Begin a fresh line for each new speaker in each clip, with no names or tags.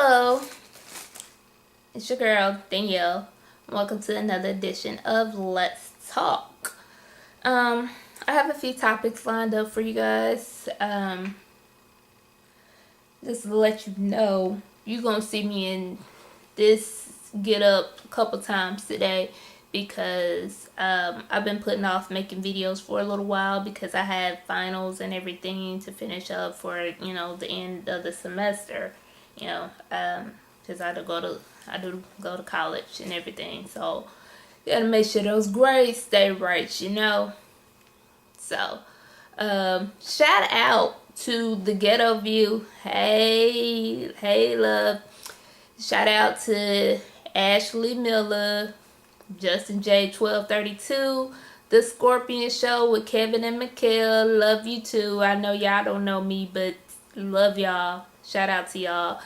Hello, it's your girl Danielle. Welcome to another edition of Let's Talk. I have a few topics lined up for you guys. Just to let you know, you're gonna see me in this get up a couple times today because I've been putting off making videos for a little while because I have finals and everything to finish up for the end of the semester. Because I do go to college and everything, so gotta make sure those grades stay right. So shout out to the Ghetto View. Hey love. Shout out to Ashley Miller, Justin J 1232, The Scorpion Show with Kevin and Mikhail. Love you too. I know y'all don't know me, but love y'all. Shout out to y'all.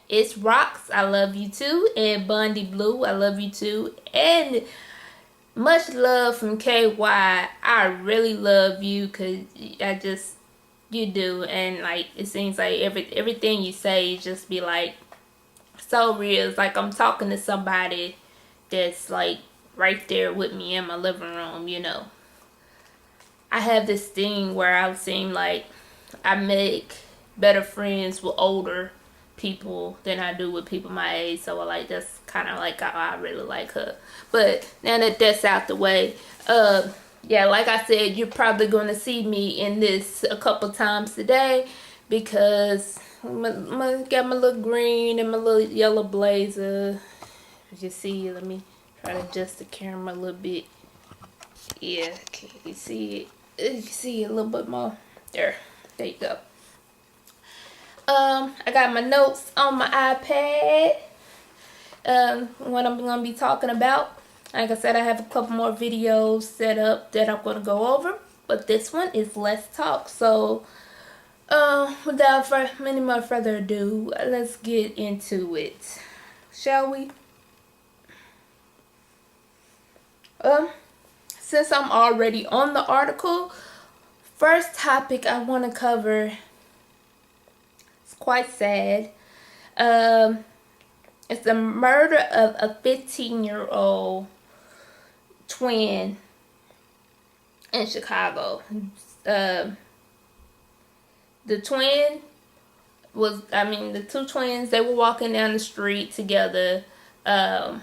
It's Rocks, I love you too. And Bundy Blue, I love you too. And much love from KY. I really love you because you do. And like, it seems like everything you say just be like so real. It's like I'm talking to somebody that's like right there with me in my living room. I have this thing where I seem like I make better friends with older people than I do with people my age, so like that's kind of like how I really like her. But now that that's out the way, yeah, like I said, you're probably going to see me in this a couple times today because I got my little green and my little yellow blazer. As you see, let me try to adjust the camera a little bit. Yeah, okay, you see it. You see it a little bit more. There you go. I got my notes on my iPad. What I'm going to be talking about. Like I said, I have a couple more videos set up that I'm going to go over. But this one is Let's Talk. So, without many more further ado, let's get into it. Shall we? Since I'm already on the article, first topic I want to cover, quite sad. It's the murder of a 15-year-old twin in Chicago. The two twins, they were walking down the street together, and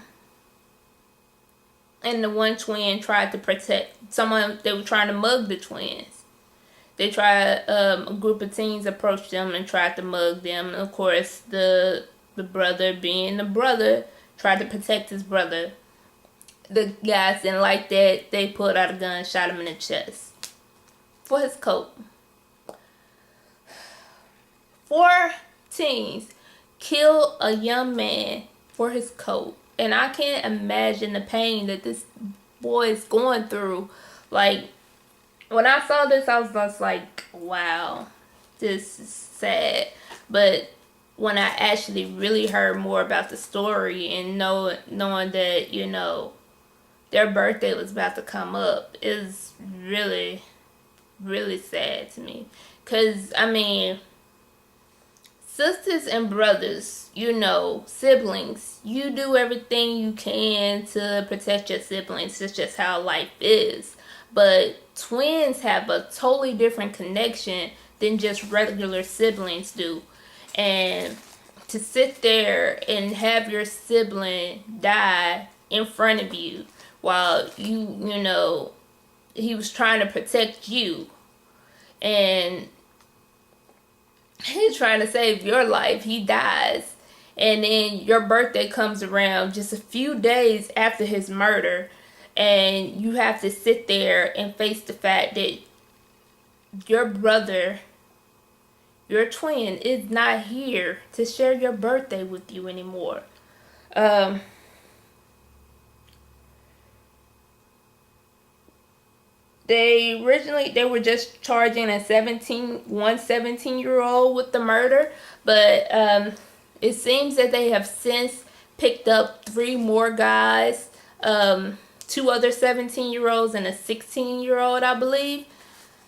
the one twin tried to protect someone. They were trying to mug the twins. They tried, a group of teens approached them and tried to mug them. And of course, the brother, being the brother, tried to protect his brother. The guys didn't like that. They pulled out a gun, shot him in the chest for his coat. 4 teens killed a young man for his coat. And I can't imagine the pain that this boy is going through. Like, when I saw this, I was just like, wow, this is sad. But when I actually really heard more about the story and knowing that, their birthday was about to come up, is really, really sad to me. Because, sisters and brothers, siblings, you do everything you can to protect your siblings. It's just how life is. But twins have a totally different connection than just regular siblings do. And to sit there and have your sibling die in front of you while he was trying to protect you, and he's trying to save your life, he dies, and then your birthday comes around just a few days after his murder, and you have to sit there and face the fact that your brother, your twin, is not here to share your birthday with you anymore. They were just charging a 17-year-old with the murder, but it seems that they have since picked up 3 more guys. 2 other 17-year-olds and a 16-year-old, I believe.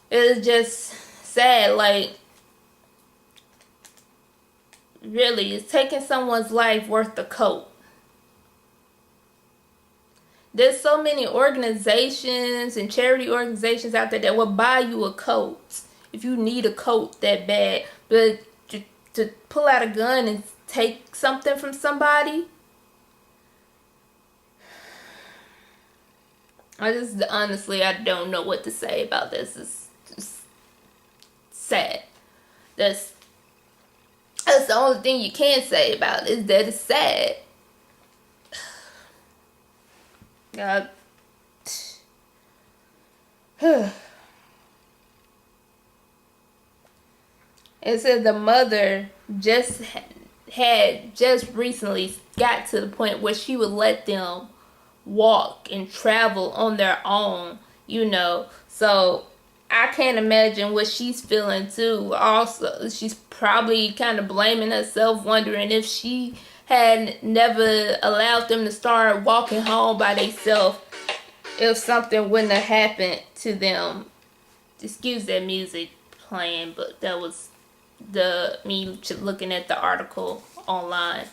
It's just sad. Like, Really, is taking someone's life worth the coat? There's so many organizations and charity organizations out there that will buy you a coat if you need a coat that bad. But to pull out a gun and take something from somebody, honestly, I don't know what to say about this. It's just sad. That's the only thing you can say about it, is that it's sad. God. It said the mother just recently got to the point where she would let them walk and travel on their own, So I can't imagine what she's feeling too. Also, she's probably kind of blaming herself, wondering if she had never allowed them to start walking home by themselves, if something wouldn't have happened to them. Excuse that music playing, but that was me looking at the article online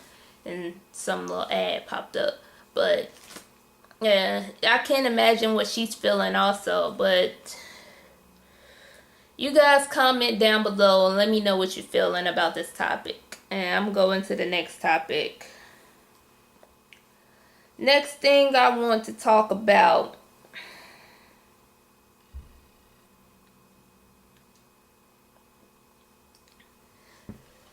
and some little ad popped up. But yeah, I can't imagine what she's feeling also. But you guys comment down below and let me know what you're feeling about this topic. And I'm going to the next topic. Next thing I want to talk about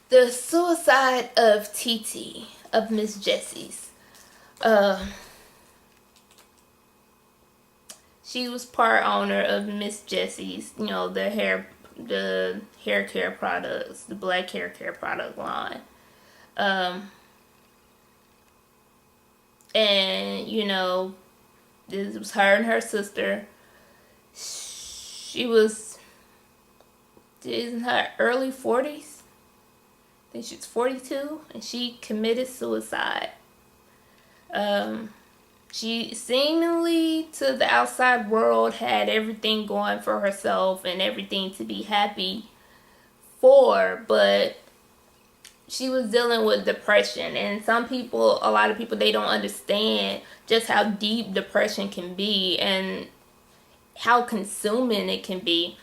the suicide of Titi, of Miss Jessie's. She was part owner of Miss Jessie's, the hair care products, the black hair care product line. And this was her and her sister. She was in her early 40s. I think she's 42, and she committed suicide. She seemingly, to the outside world, had everything going for herself and everything to be happy for, but she was dealing with depression. And a lot of people, they don't understand just how deep depression can be and how consuming it can be.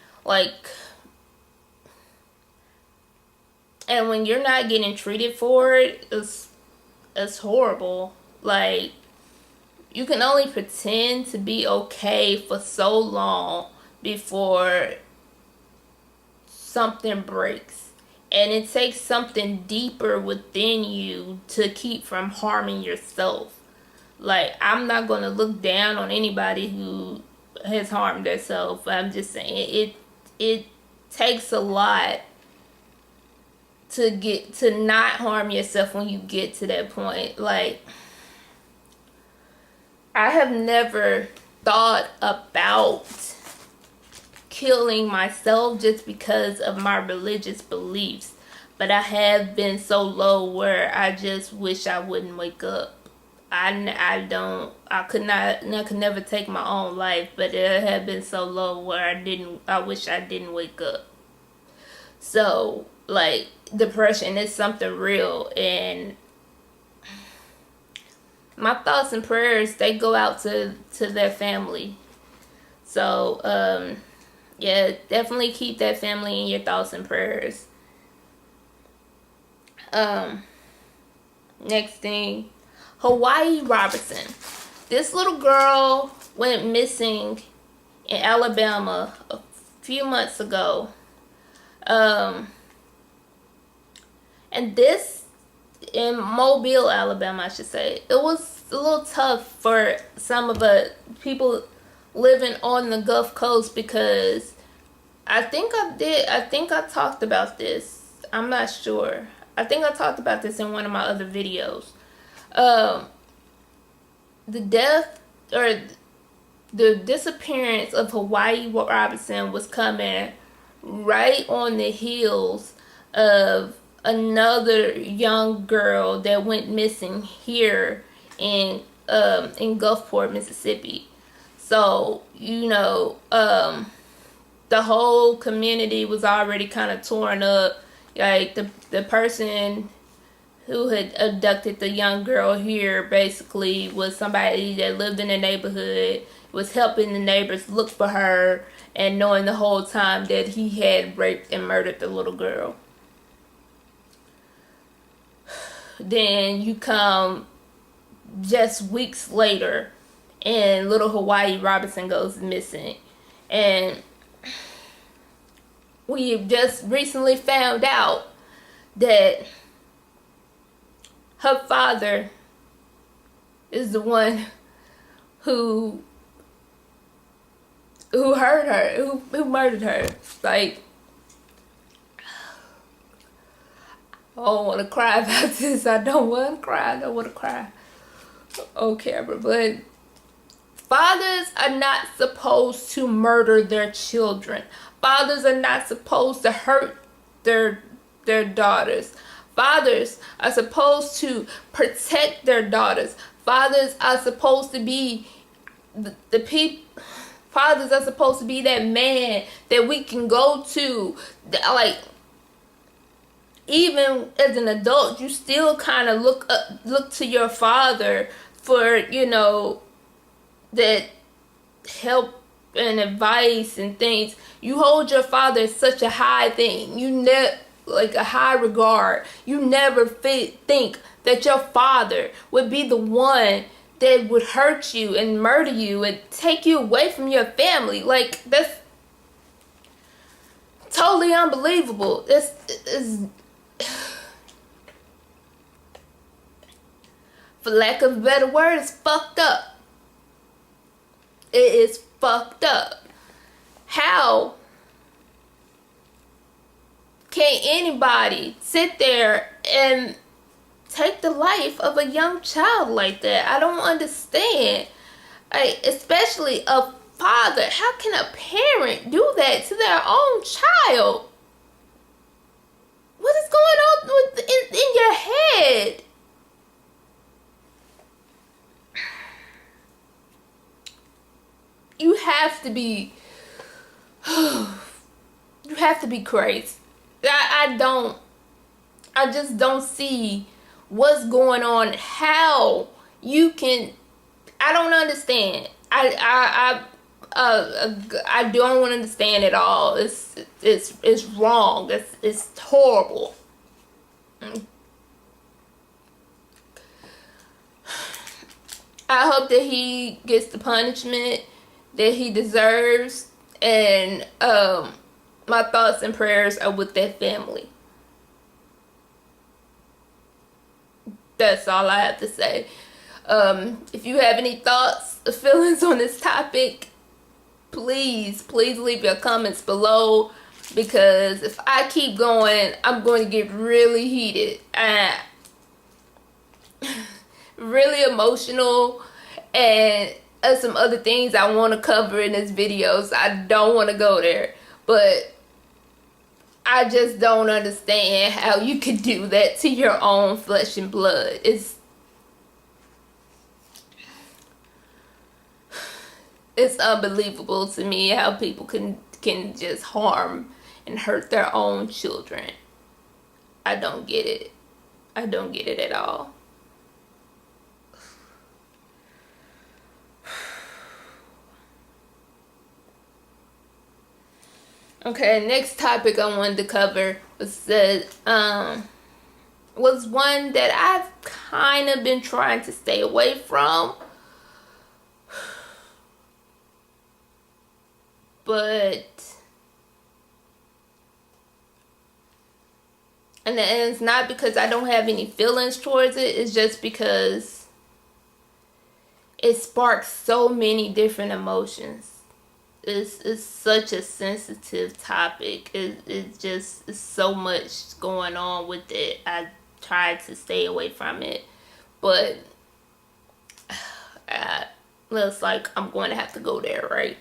And when you're not getting treated for it, it's horrible. You can only pretend to be okay for so long before something breaks. And it takes something deeper within you to keep from harming yourself. I'm not going to look down on anybody who has harmed themselves. I'm just saying it takes a lot to not harm yourself when you get to that point. I have never thought about killing myself just because of my religious beliefs, but I have been so low where I just wish I wouldn't wake up. I could never take my own life, but it had been so low where I wish I didn't wake up. So depression is something real, and my thoughts and prayers, they go out to their family. So yeah, definitely keep that family in your thoughts and prayers. Next thing, Haiwayi Robinson. This little girl went missing in Alabama a few months ago. And this, in Mobile, Alabama, I should say, it was a little tough for some of the people living on the Gulf Coast, because I think I talked about this. I'm not sure. I think I talked about this in one of my other videos. The death or the disappearance of Haiwayi Robinson was coming right on the heels of another young girl that went missing here in Gulfport, Mississippi. So the whole community was already kind of torn up. The person who had abducted the young girl here basically was somebody that lived in the neighborhood, was helping the neighbors look for her, and knowing the whole time that he had raped and murdered the little girl. Then you come just weeks later and little Haiwayi Robinson goes missing. And we just recently found out that her father is the one who hurt her, who murdered her. Like, I don't want to cry about this. I don't want to cry. I don't want to cry on camera. But fathers are not supposed to murder their children. Fathers are not supposed to hurt their daughters. Fathers are supposed to protect their daughters. Fathers are supposed to be the people. Fathers are supposed to be that man that we can go to. Like, even as an adult, you still kind of look to your father for, you know, that help and advice and things. You hold your father as such a high thing. Like a high regard. You never think that your father would be the one that would hurt you and murder you and take you away from your family. Like, that's totally unbelievable. It's for lack of a better word, it's fucked up. It is fucked up. How can anybody sit there and take the life of a young child like that? I don't understand. Like, especially a father. How can a parent do that to their own child? What is going on in your head? You have to be crazy. I just don't see what's going on. How you can, I don't understand. I don't understand at all. It's wrong. It's horrible. I hope that he gets the punishment that he deserves, and my thoughts and prayers are with that family. That's all I have to say. If you have any thoughts or feelings on this topic, please leave your comments below, because if I keep going, I'm going to get really heated and really emotional, and some other things I want to cover in this video, so I don't want to go there. But I just don't understand how you could do that to your own flesh and blood. It's unbelievable to me how people can just harm and hurt their own children. I don't get it. I don't get it at all. Okay, next topic I wanted to cover was one that I've kind of been trying to stay away from. And it's not because I don't have any feelings towards it. It's just because it sparks so many different emotions. It's such a sensitive topic. It's so much going on with it. I tried to stay away from it, but looks like I'm going to have to go there, right?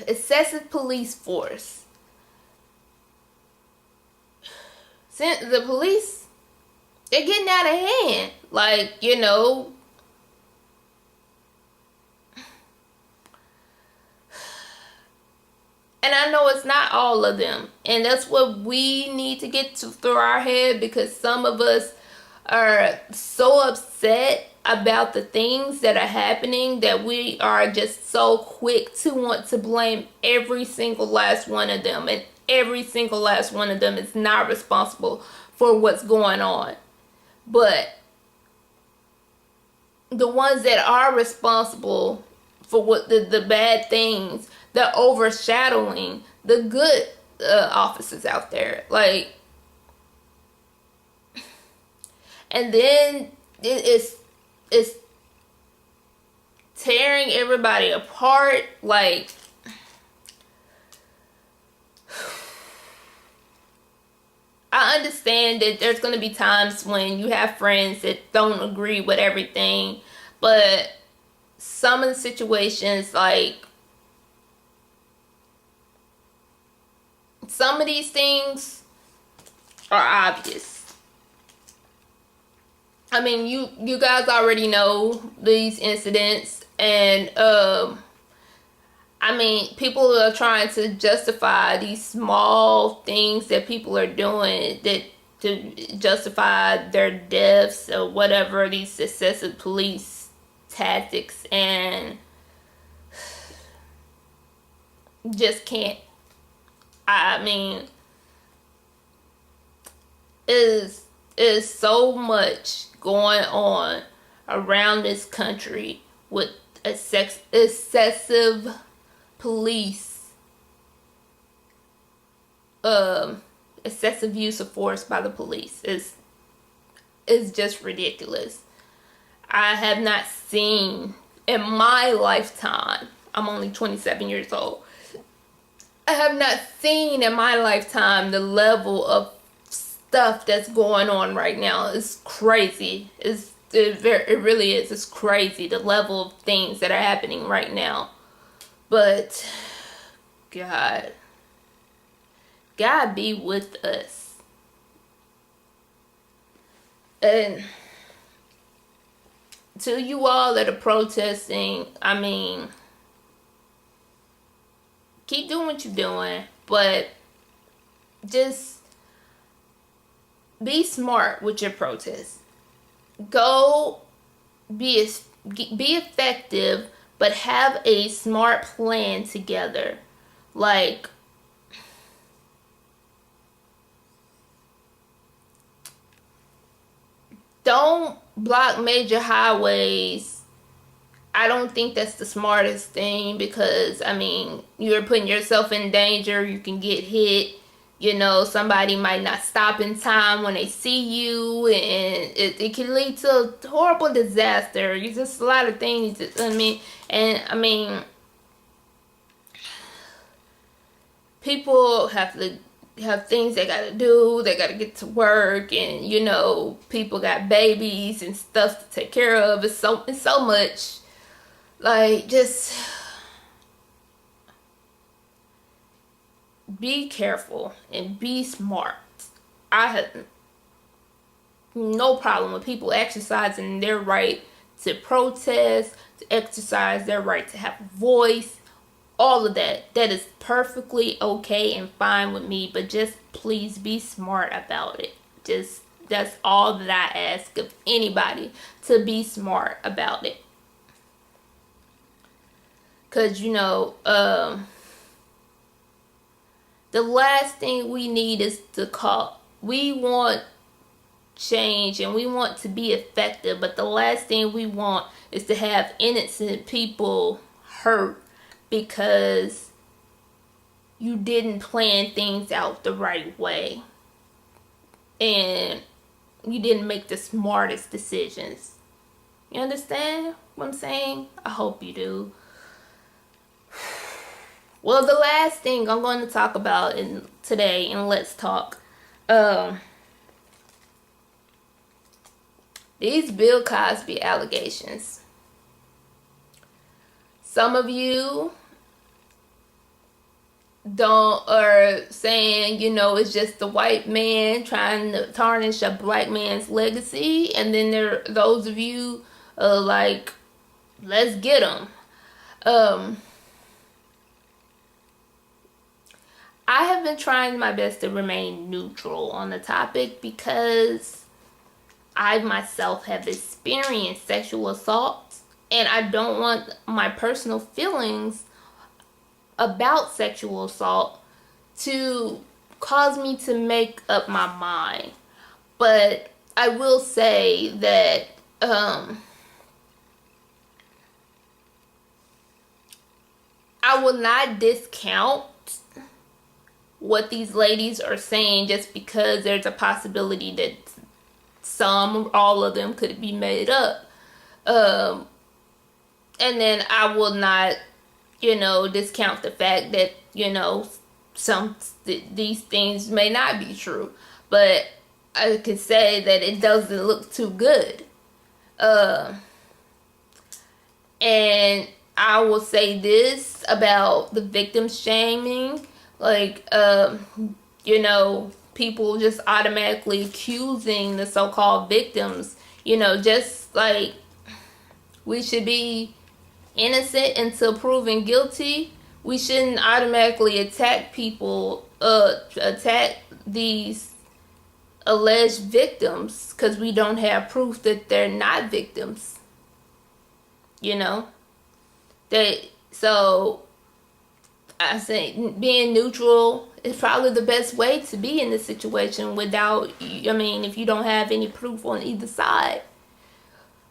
Excessive police force. The police, they're getting out of hand. Like, you know, And I know it's not all of them. And that's what we need to get to through our head, because some of us are so upset about the things that are happening that we are just so quick to want to blame every single last one of them. And every single last one of them is not responsible for what's going on. But the ones that are responsible for what the bad things, they're overshadowing the good officers out there. Like, and then it's tearing everybody apart. Like, I understand that there's going to be times when you have friends that don't agree with everything, but some of the situations, like, some of these things are obvious. I mean, you guys already know these incidents, and I mean, people are trying to justify these small things that people are doing that to justify their deaths or whatever, these excessive police tactics, and just can't. I mean, is so much going on around this country with excessive police, excessive use of force by the police is just ridiculous. I have not seen in my lifetime, I'm only 27 years old, I have not seen in my lifetime the level of stuff that's going on right now. It's crazy. It really is. It's crazy, the level of things that are happening right now. But God be with us. And to you all that are protesting, I mean, keep doing what you're doing, but just be smart with your protests. Go be effective, but have a smart plan together. Like, don't block major highways. I don't think that's the smartest thing, because, I mean, you're putting yourself in danger. You can get hit. You know, somebody might not stop in time when they see you, and it can lead to a horrible disaster. It's just a lot of things. I mean, people have things they gotta do. They gotta get to work, and you know, people got babies and stuff to take care of. It's so much. Like, just be careful and be smart. I have no problem with people exercising their right to protest, to exercise their right to have a voice, all of that. That is perfectly okay and fine with me, but just please be smart about it. Just, that's all that I ask of anybody, to be smart about it. Because, you know, the last thing we need is to call. We want change and we want to be effective, but the last thing we want is to have innocent people hurt because you didn't plan things out the right way and you didn't make the smartest decisions. You understand what I'm saying? I hope you do. Well, the last thing I'm going to talk about today in Let's Talk, these Bill Cosby allegations. Some of you are saying, you know, it's just the white man trying to tarnish a black man's legacy, and then there are those of you like, let's get them. I have been trying my best to remain neutral on the topic because I myself have experienced sexual assault, and I don't want my personal feelings about sexual assault to cause me to make up my mind. But I will say that I will not discount what these ladies are saying just because there's a possibility that some or all of them could be made up. And then I will not, discount the fact that, these things may not be true. But I could say that it doesn't look too good. And I will say this about the victim shaming. People just automatically accusing the so-called victims. Just like we should be innocent until proven guilty, we shouldn't automatically attack people, attack these alleged victims because we don't have proof that they're not victims. So I think being neutral is probably the best way to be in this situation without, if you don't have any proof on either side.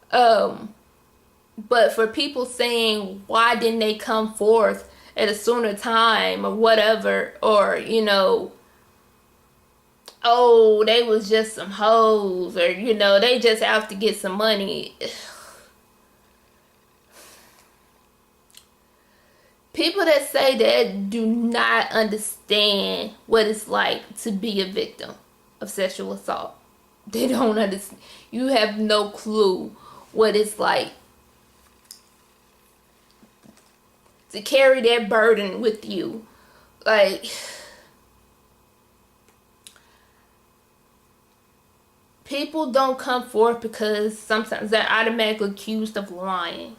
But for people saying, why didn't they come forth at a sooner time or whatever, or, oh, they was just some hoes, or, they just have to get some money. People that say that do not understand what it's like to be a victim of sexual assault. They don't understand. You have no clue what it's like to carry that burden with you. People don't come forth because sometimes they're automatically accused of lying.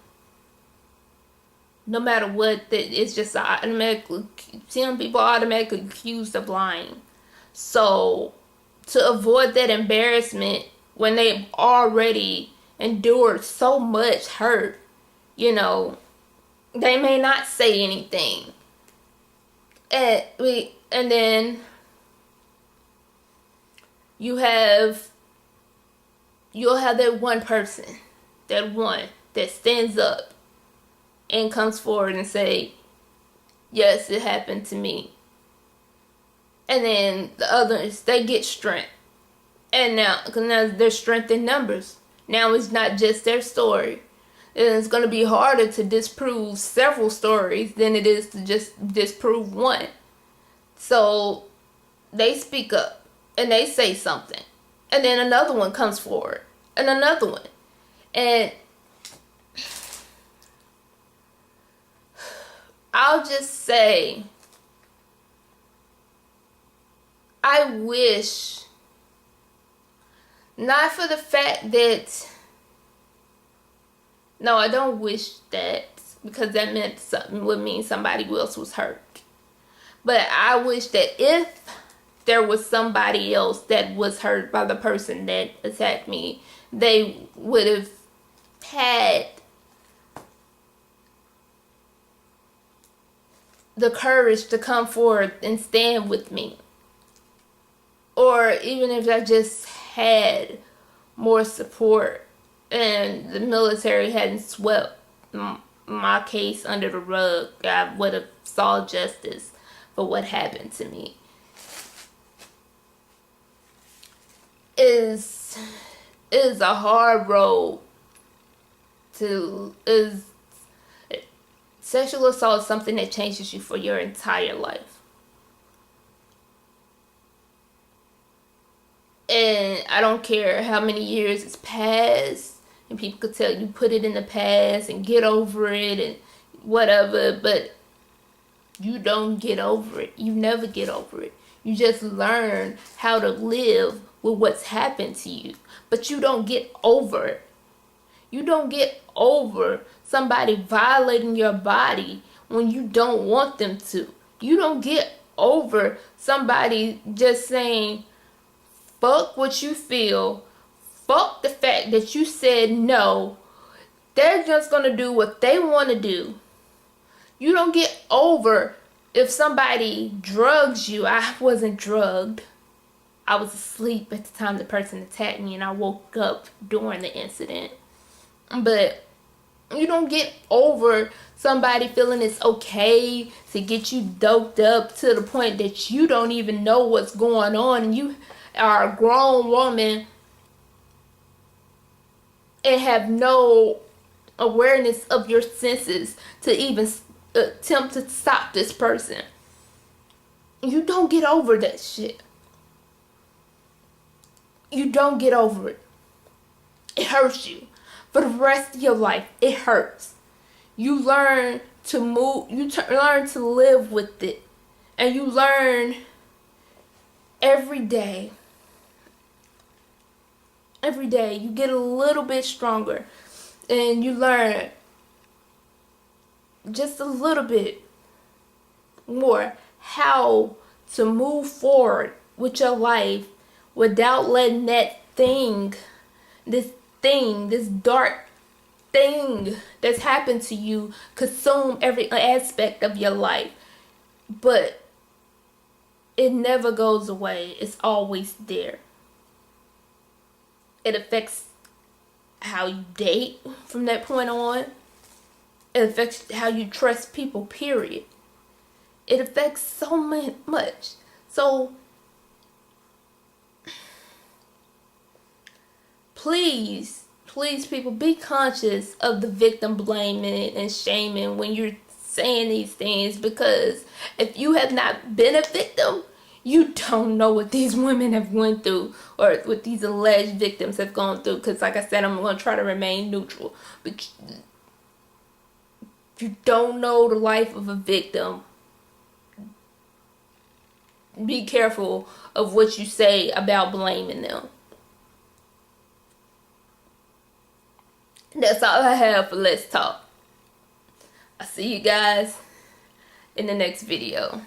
No matter what, it's just automatically, some people are automatically accused of lying. So, to avoid that embarrassment when they've already endured so much hurt, they may not say anything. And then you'll have that one person, that stands up and comes forward and say, yes, it happened to me. And then the others, they get strength. And now there's strength in numbers. Now it's not just their story. And it's going to be harder to disprove several stories than it is to just disprove one. So they speak up and they say something. And then another one comes forward. And another one. And I'll just say, I wish, not for the fact that, no, I don't wish that, because that meant something would mean somebody else was hurt. But I wish that if there was somebody else that was hurt by the person that attacked me, they would have had the courage to come forward and stand with me. Or even if I just had more support and the military hadn't swept my case under the rug, I would have saw justice for what happened to me. Is a hard road to sexual assault is something that changes you for your entire life. And I don't care how many years it's passed, and people could tell you put it in the past and get over it and whatever, but you don't get over it. You never get over it. You just learn how to live with what's happened to you, but you don't get over it. You don't get over somebody violating your body when you don't want them to. You don't get over somebody just saying, fuck what you feel, fuck the fact that you said no. They're just gonna do what they want to do. You don't get over if somebody drugs you. I wasn't drugged. I was asleep at the time the person attacked me, and I woke up during the incident. But you don't get over somebody feeling it's okay to get you doped up to the point that you don't even know what's going on, and you are a grown woman and have no awareness of your senses to even attempt to stop this person. You don't get over that shit. You don't get over it. It hurts you. For the rest of your life, it hurts. You learn to move, learn to live with it. And you learn every day. Every day, you get a little bit stronger. And you learn just a little bit more how to move forward with your life without letting that thing, this dark thing that's happened to you consume every aspect of your life. But it never goes away. It's always there. It affects how you date from that point on. It affects how you trust people, period. It affects so much. So please people, be conscious of the victim blaming and shaming when you're saying these things, because if you have not been a victim, you don't know what these women have went through, or what these alleged victims have gone through. Because like I said, I'm going to try to remain neutral. But if you don't know the life of a victim, be careful of what you say about blaming them. That's all I have for Let's Talk. I'll see you guys in the next video.